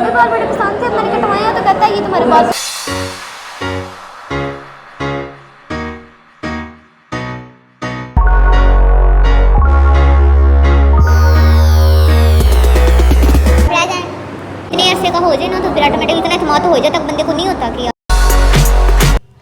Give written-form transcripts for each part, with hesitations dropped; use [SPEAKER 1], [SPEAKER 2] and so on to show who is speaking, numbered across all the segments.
[SPEAKER 1] लंबे बाल बड़े पसंद थे, मैंने कटवाया तो कहता है ये तुम्हारे बाल इतने ऐसे का हो जाए ना तो फिर ऑटोमेटिक इतना एतमाद हो जाता बंदे को नहीं होता कि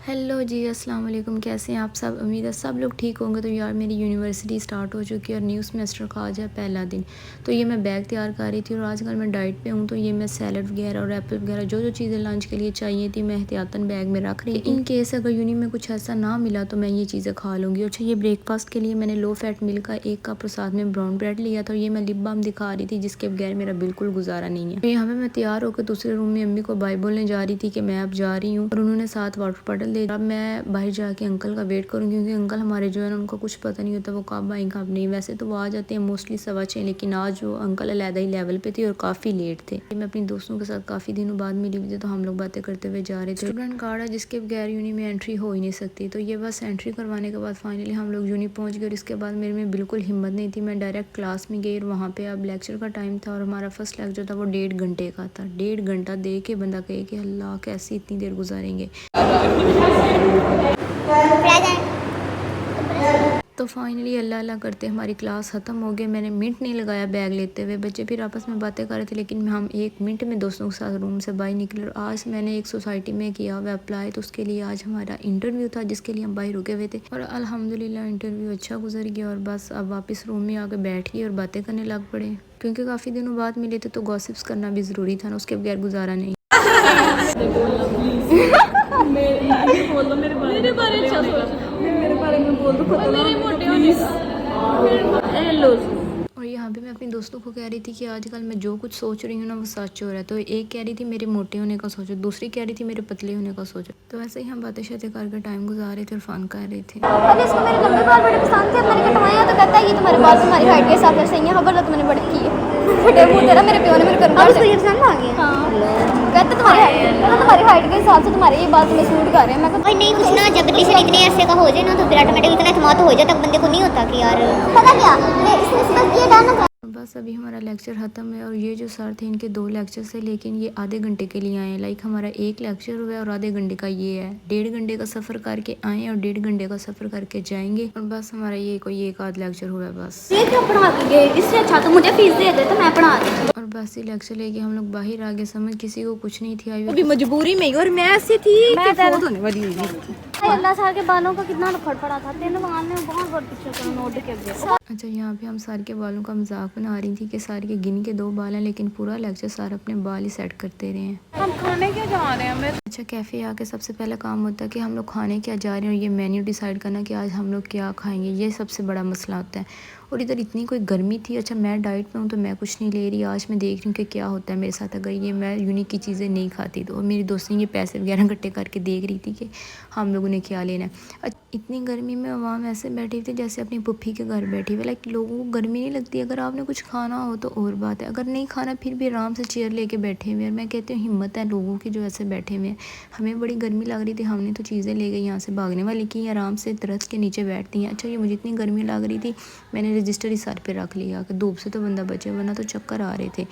[SPEAKER 2] हेलो जी, अस्सलाम वालेकुम। कैसे हैं आप सब? उम्मीद है सब लोग ठीक होंगे। तो यार मेरी यूनिवर्सिटी स्टार्ट हो चुकी है और न्यू सेमेस्टर का आज है पहला दिन। तो ये मैं बैग तैयार कर रही थी और आजकल मैं डाइट पे हूँ, तो ये मैं सैलड वगैरह और एप्पल वगैरह जो जो चीज़ें लंच के लिए चाहिए थी मैं एहतियातन बैग में रख रही थी। इन केस अगर यूनि में कुछ ऐसा ना मिला तो मैं ये चीज़ें खा लूँगी। अच्छा, ये ब्रेकफास्ट के लिए मैंने लो फैट मिल्क का 1 कप और साथ में ब्राउन ब्रेड लिया था और ये मैं लिप बाम दिखा रही थी जिसके बगैर मेरा बिल्कुल गुजारा नहीं है। तो यहाँ पे मैं तैयार होकर दूसरे रूम में अम्मी को बाय बोलने जा रही थी कि मैं अब जा रही हूँ और उन्होंने साथ वाटर बॉटल दे। अब मैं बाहर जाके अंकल का वेट करूँगी क्योंकि अंकल हमारे जो है ना उनको कुछ पता नहीं होता वो कब आएंगे कब नहीं। वैसे तो वो आ जाते हैं मोस्टली 6:15, लेकिन आज वो अंकल अलग ही लेवल पे थे और काफ़ी लेट थे। मैं अपनी दोस्तों के साथ काफ़ी दिनों बाद मिली हुई थी तो हम लोग बातें करते हुए जा रहे थे। स्टूडेंट कार्ड है जिसके बगैर यूनि में एंट्री हो ही नहीं सकती। तो ये बस एंट्री करवाने के बाद फाइनली हम लोग यूनि पहुँच गए और इसके बाद मेरे में बिल्कुल हिम्मत नहीं थी। मैं डायरेक्ट क्लास में गई और वहाँ पे अब लेक्चर का टाइम था और हमारा फर्स्ट लेक्चर था वो 1.5 घंटे का था। 1.5 घंटा दे के बंदा कहे कि अल्लाह कैसी इतनी देर गुजारेंगे। तो फाइनली अल्लाह अल्लाह करते हमारी क्लास ख़त्म हो गई। मैंने मिनट नहीं लगाया बैग लेते हुए। बच्चे फिर आपस में बातें कर रहे थे लेकिन हम 1 मिनट में दोस्तों के साथ रूम से बाहर निकले। और आज मैंने एक सोसाइटी में किया हुआ अप्लाई, तो उसके लिए आज हमारा इंटरव्यू था जिसके लिए हम बाहर रुके हुए थे और अल्हम्दुलिल्लाह इंटरव्यू अच्छा गुजर गया। और बस अब वापस रूम में आकर बैठ गए और बातें करने लग पड़े क्योंकि काफ़ी दिनों बाद मिले थे तो गॉसिप्स करना भी ज़रूरी था ना, उसके बगैर गुजारा नहीं। और यहाँ पे मैं अपनी दोस्तों को कह रही थी कि आजकल मैं जो कुछ सोच रही हूँ ना वो सच हो रहा है। तो एक कह रही थी मेरे मोटे होने का सोचो, दूसरी कह रही थी मेरे पतले होने का सोचो। तो ऐसे ही हम बातें शातें करके टाइम गुजार रहे थे और फन कर रहे थे।
[SPEAKER 1] पहले इसको मेरे लंबे बाल बड़े पसंद थे, मैंने कटवाया तो कहता है ये तुम्हारे बाल तुम्हारी हाइट के हिसाब से सही है। खबर तो मैंने बड़ी की है बड़े मुंह तेरा मेरे प्यो ने मेरे कर उसको ये पसंद आ गया। हाँ, कहता तुम्हारी हाइट के हिसाब से तुम्हारे ये बाल तुम्हें सूट कर रहे हैं। मैं नहीं कुछ ना, जब रिलेशन इतने ऐसे का हो जाए ना तो फिर ऑटोमेटिक इतना एतमाद हो जाता बंदे को नहीं होता कि यार पता क्या इसमें सिर्फ ये डालना।
[SPEAKER 2] बस अभी हमारा लेक्चर ख़त्म है और ये जो सर थे इनके 2 लेक्चर थे लेकिन ये आधे घंटे के लिए आए हैं। लाइक हमारा 1 लेक्चर हुआ है और आधे घंटे का ये है। 1.5 घंटे का सफ़र करके आए और 1.5 घंटे का सफ़र करके जाएंगे और बस हमारा ये कोई 1 आध लेक्चर हुआ है बस।
[SPEAKER 1] ये क्यों पढ़ा के गए, इससे अच्छा तो मुझे फीस दे दे तो मैं पढ़ा दूँ।
[SPEAKER 2] और बस ये लेक्चर लेके हम लोग बाहर आ गए। समझ किसी को कुछ नहीं थी आई
[SPEAKER 3] अभी मजबूरी में ही और मैं ऐसी थी कि बहुत होने वाली हुई थी।
[SPEAKER 1] अल्लाह साल के बालों का कितना फड़फड़ा था, तेरे बाल में बहुत बहुत पीछे करो नोट के गए।
[SPEAKER 2] अच्छा, यहाँ पे हम सार के बालों का मजाक बना रही थी कि सार के गिन के 2 बाल हैं लेकिन पूरा लेक्चर सार अपने बाल ही सेट करते रहे हैं।
[SPEAKER 3] हम खाने क्यों जा रहे हैं हमें?
[SPEAKER 2] अच्छा, कैफ़े आके सबसे पहला काम होता है कि हम लोग खाने क्या जा रहे हैं और ये मेन्यू डिसाइड करना कि आज हम लोग क्या खाएंगे, ये सबसे बड़ा मसला होता है। और इधर इतनी कोई गर्मी थी। अच्छा, मैं डाइट पे हूँ तो मैं कुछ नहीं ले रही। आज मैं देख रही हूँ कि क्या होता है मेरे साथ अगर ये मैं यूनिक की चीज़ें नहीं खाती तो। और मेरी दोस्तें ये पैसे वगैरह इकट्ठे करके देख रही थी कि हम लोगों ने क्या लेना है। इतनी गर्मी में अवाम ऐसे बैठी थी जैसे अपनी पुप्पी के घर बैठी हुई। लाइक लोगों को गर्मी नहीं लगती। अगर आपने कुछ खाना हो तो और बात है, अगर नहीं खाना फिर भी आराम से चेयर लेके बैठे हुए हैं। मैं कहती हूँ हिम्मत है लोगों की जो ऐसे बैठे हुए हैं। हमें बड़ी गर्मी लग रही थी, हमने तो चीज़ें ले गई यहाँ से भागने वाली की, आराम से दरख्त के नीचे बैठती हैं। अच्छा, ये मुझे इतनी गर्मी लग रही थी मैंने रजिस्टर ही सर पे रख लिया कि धूप से तो बंदा बचे वरना तो चक्कर आ रहे थे।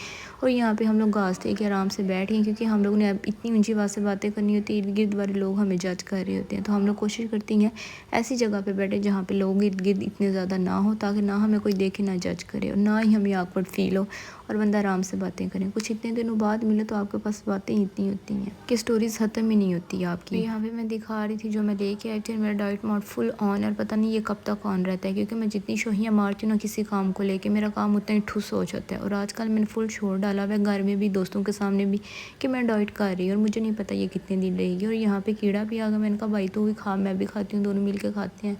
[SPEAKER 2] और यहाँ पे हम लोग घास थे कि आराम से बैठ गए क्योंकि हम लोग ने अब इतनी ऊंची आवाज़ से बातें करनी होती है, इर्द गिर्द वाले लोग हमें जज कर रहे होते हैं। तो हम लोग कोशिश करती हैं ऐसी जगह पे बैठे जहाँ पे लोग इर्द गिर्द इतने ज़्यादा ना हो ताकि ना हमें कोई देखे ना जज करे और ना ही हमें ऑकवर्ड फील हो और बंदा आराम से बातें करें। कुछ इतने दिनों बाद मिले तो आपके पास बातें इतनी होती हैं कि स्टोरीज ख़त्म ही नहीं होती आपकी। तो यहाँ पे मैं दिखा रही थी जो मैं लेके आई थी। मेरा डाइट मोड फुल ऑन और पता नहीं ये कब तक ऑन रहता है क्योंकि मैं जितनी शोहियाँ मारती हूँ ना किसी काम को लेके मेरा काम उतना ही ठुस हो जाता है। और आजकल मैंने फुल शोर डाला हुआ है घर में भी दोस्तों के सामने भी कि मैं डाइट कर रही हूँ और मुझे नहीं पता ये कितने दिन रहेगी। और यहाँ पे कीड़ा भी आ गया। मैंने कहा भाई तू भी खा मैं भी खाती हूँ, दोनों मिल के खाते हैं।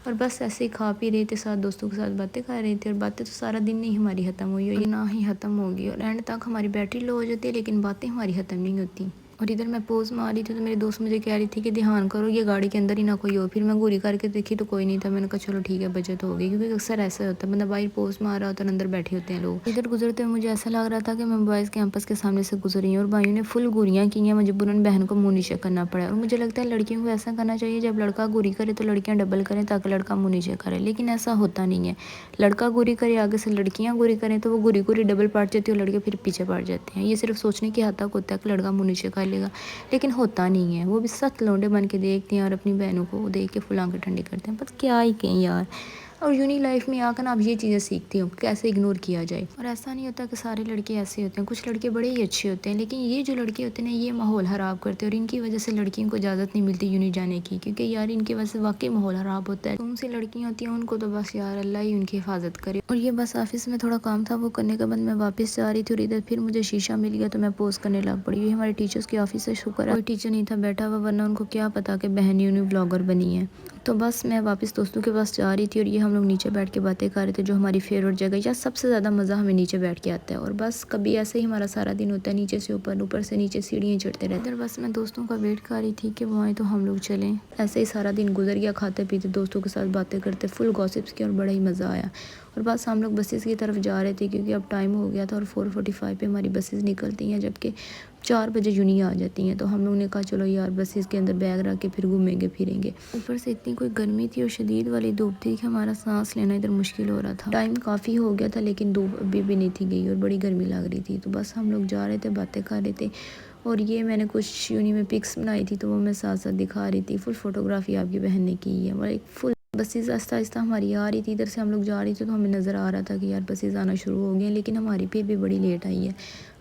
[SPEAKER 2] और बस ऐसे ही खा पी रहे थे, साथ दोस्तों के साथ बातें कर रहे थे और बातें तो सारा दिन नहीं हमारी ख़त्म हुई और ना ही ख़त्म होगी और एंड तक हमारी बैटरी लो हो जाती है लेकिन बातें हमारी ख़त्म नहीं होती। और इधर मैं पोज मार रही थी तो मेरी दोस्त मुझे कह रही थी कि ध्यान करो ये गाड़ी के अंदर ही ना कोई हो। फिर मैं घूरी करके देखी तो कोई नहीं था। मैंने कहा चलो ठीक है बचत हो गई, क्योंकि अक्सर ऐसा होता है बंदा बाहर पोज मार रहा होता है, अंदर बैठे होते हैं लोग। इधर गुजरते हुए मुझे ऐसा लग रहा था कि मैं बॉयज़ कैंपस के सामने से गुजर रही हूँ और भाइयों ने फुल घूरियाँ की हैं। मुझे बुरन बहन को मुँह नीचे करना पड़ा। और मुझे लगता है लड़कियों को ऐसा करना चाहिए, जब लड़का घूरी करे तो लड़कियाँ डबल करें ताकि लड़का मुँह नीचे करे, लेकिन ऐसा होता नहीं है। लड़का घूरी करे आगे से लड़कियाँ घूरी करें तो वो घूरी घूरी डबल पड़ जाती है और लड़के फिर पीछे पड़ जाते हैं। ये सिर्फ सोचने की हद तक होता है कि लड़का मुँह नीचे कर लेगा, लेकिन होता नहीं है। वो भी सख्त लौंडे बन के देखते हैं और अपनी बहनों को देख के फुल आंखें ठंडी करते हैं। बस क्या ही कहें यार। और यूनी लाइफ में आकर ना आप ये चीज़ें सीखती हो कैसे इग्नोर किया जाए। और ऐसा नहीं होता कि सारे लड़के ऐसे होते हैं, कुछ लड़के बड़े ही अच्छे होते हैं, लेकिन ये जो लड़के होते हैं ना ये माहौल ख़राब करते हैं और इनकी वजह से लड़कियों को इजाज़त नहीं मिलती यूनी जाने की, क्योंकि यार इनकी वजह से वाकई माहौल ख़राब होता है। उनसे लड़कियाँ होती हैं उनको तो बस यार अल्लाह ही उनकी हिफाजत करे। और ये बस ऑफिस में थोड़ा काम था वो करने के बाद मैं वापस जा रही थी और इधर फिर मुझे शीशा मिल गया तो मैं पोस्ट करने लग पड़ी। ये हमारे टीचर्स की ऑफिस है, शुक्र है कोई टीचर नहीं था बैठा हुआ, वरना उनको क्या पता कि बहन यूनी ब्लॉगर बनी है। तो बस मैं वापस दोस्तों के पास जा रही थी और ये हम लोग नीचे बैठ के बातें कर रहे थे, जो हमारी फेवरेट जगह या सबसे ज़्यादा मज़ा हमें नीचे बैठ के आता है। और बस कभी ऐसे ही हमारा सारा दिन होता है, नीचे से ऊपर, ऊपर से नीचे सीढ़ियाँ चढ़ते रहते हैं। बस मैं दोस्तों का वेट कर रही थी कि वो आए तो हम लोग चलें। ऐसे ही सारा दिन गुजर गया, खाते पीते दोस्तों के साथ बातें करते, फुल गॉसिप्स की और बड़ा ही मज़ा आया। और बस हम लोग बसेस की तरफ जा रहे थे क्योंकि अब टाइम हो गया था और 4:45 पे हमारी बसेस निकलती हैं, जबकि 4 बजे यूनी आ जाती हैं। तो हम लोग ने कहा चलो यार बसेस के अंदर बैग रख के फिर घूमेंगे फिरेंगे। ऊपर से इतनी कोई गर्मी थी और शदीद वाली धूप थी कि हमारा सांस लेना इधर मुश्किल हो रहा था। टाइम काफ़ी हो गया था लेकिन धूप अभी भी नहीं थी गई और बड़ी गर्मी लग रही थी। तो बस हम लोग जा रहे थे, बातें कर रहे थे। और ये मैंने कुछ यूनी में पिक्स बनाई थी तो वो मैं साथ साथ दिखा रही थी। फुल फोटोग्राफी आपकी बहन ने की है। और एक फुल बसेस आहिस्ता आहिस्ता हमारी आ रही थी, इधर से हम लोग जा रही थी तो हमें नज़र आ रहा था कि यार बसेस आना शुरू हो गए, लेकिन हमारी फिर भी बड़ी लेट आई है,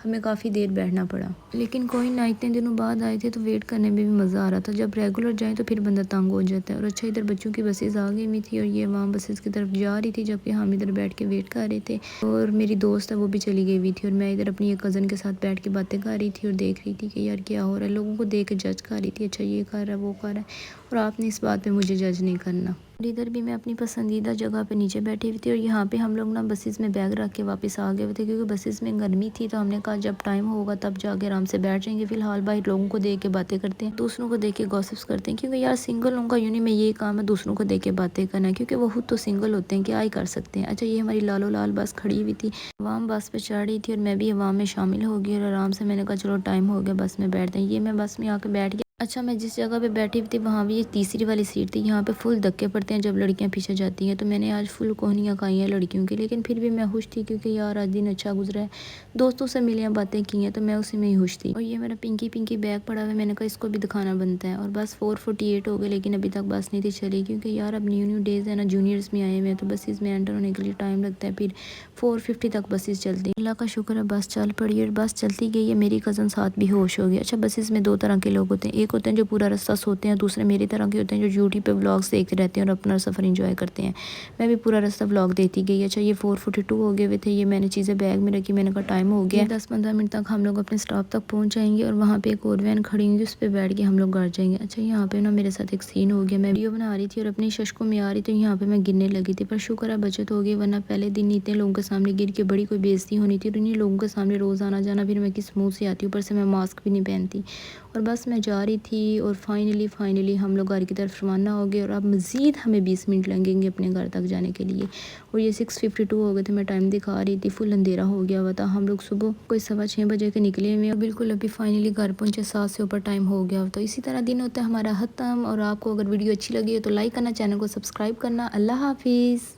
[SPEAKER 2] हमें काफ़ी देर बैठना पड़ा। लेकिन कोई ना, इतने दिनों बाद आए थे तो वेट करने में भी मज़ा आ रहा था। जब रेगुलर जाए तो फिर बंदा तंग हो जाता है। और अच्छा इधर बच्चों की बसेस आ गई हुई थी और ये वहाँ बसेस की तरफ जा रही थी, जबकि हम इधर बैठ के वेट कर रहे थे। और मेरी दोस्त है वो भी चली गई हुई थी और मैं इधर अपनी एक कज़न के साथ बैठ के बातें कर रही थी और देख रही थी कि यार क्या हो रहा है। लोगों को देख के जज कर रही थी, अच्छा ये कर रहा है वो कर रहा है, और आपने इस बात पर मुझे जज नहीं करना। और इधर भी मैं अपनी पसंदीदा जगह पे नीचे बैठी हुई थी और यहाँ पे हम लोग ना बसेस में बैग रख के वापस आ गए हुए थे, क्योंकि बसेस में गर्मी थी। तो हमने कहा जब टाइम होगा तब जाके आराम से बैठ जाएंगे। फिलहाल भाई लोगों को देख के बातें करते हैं, दूसरों को देख के गॉसिप्स करते हैं, क्योंकि यार सिंगल लोगों का यूनी में ये काम है दूसरों को देख के बातें करना, क्योंकि वो खुद तो सिंगल होते हैं, क्या ही कर सकते हैं। अच्छा ये हमारी लालो लाल बस खड़ी हुई थी, अवाम बस पे चढ़ रही थी और मैं भी अवाम में शामिल हो गई और आराम से मैंने कहा चलो टाइम हो गया बस में बैठते हैं। ये मैं बस में आके बैठ गया। अच्छा मैं जिस जगह पे बैठी हुई थी वहाँ भी एक तीसरी वाली सीट थी। यहाँ पे फुल धक्के पड़ते हैं जब लड़कियाँ पीछे जाती हैं, तो मैंने आज फुल कोहनियाँ खाई हैं लड़कियों की, लेकिन फिर भी मैं खुश थी क्योंकि यार आज दिन अच्छा गुजरा है, दोस्तों से मिली हैं, बातें की हैं, तो मैं उसी में ही खुश थी। और ये मेरा पिंकी पिंकी बैग पड़ा हुआ है, मैंने कहा इसको भी दिखाना बनता है। और बस 4:48 हो गए लेकिन अभी तक बस नहीं थी चली, क्योंकि यार अब न्यू डेज़ है ना, जूनियर्स में आए हुए हैं तो बसेस में एंटर होने के लिए टाइम लगता है। फिर 4:50 तक बसेस चलती हैं। अल्लाह का शुक्र है बस चल पड़ी और बस चलती गई है। मेरी कज़न साथ भी होश हो गई। अच्छा बसेस में 2 तरह के लोग होते हैं, एक होते हैं जो पूरा रास्ता सोते हैं, दूसरे मेरी तरह के होते हैं जो यूट्यूब पे व्लॉग्स देखते रहते हैं और अपना सफ़र एंजॉय करते हैं। मैं भी पूरा रास्ता व्लॉग देखती गई। अच्छा ये 4:42 हो गए हुए थे, ये मैंने चीज़ें बैग में रखी, मैंने कहा टाइम हो गया, 10-15 मिनट तक हम लोग अपने स्टॉप तक पहुँच जाएंगे और वहाँ पे एक और वैन खड़ी होंगी, उस पर बैठ के हम लोग घर जाएंगे। अच्छा यहाँ पे ना मेरे साथ एक सीन हो गया, मैं वीडियो बना रही थी और अपनी शशकों में आ रही थी, यहाँ पे मैं गिरने लगी थी, पर शुक्र है बचत हो गई, वरना पहले दिन इतने लोगों के सामने गिर के बड़ी कोई बेइज्जती होनी थी। और इन्हीं लोगों के सामने रोज़ आना जाना फिर मैं किस मुँह से आती, ऊपर से मैं मास्क भी नहीं पहनती। और बस मैं जा रही थी और फाइनली हम लोग घर की तरफ रवाना हो गए और अब मज़ीद हमें 20 मिनट लगेंगे अपने घर तक जाने के लिए। और ये 6:52 हो गए थे, मैं टाइम दिखा रही थी, फुल अंधेरा हो गया हुआ था। हम लोग सुबह कोई 6:15 बजे के निकले हुए और बिल्कुल अभी फाइनली घर पहुँचे 7 से ऊपर टाइम हो गया। तो इसी तरह दिन होता है हमारा ख़त्म। और आपको अगर वीडियो अच्छी लगी हो तो लाइक करना, चैनल को सब्सक्राइब करना। अल्लाह हाफिज़।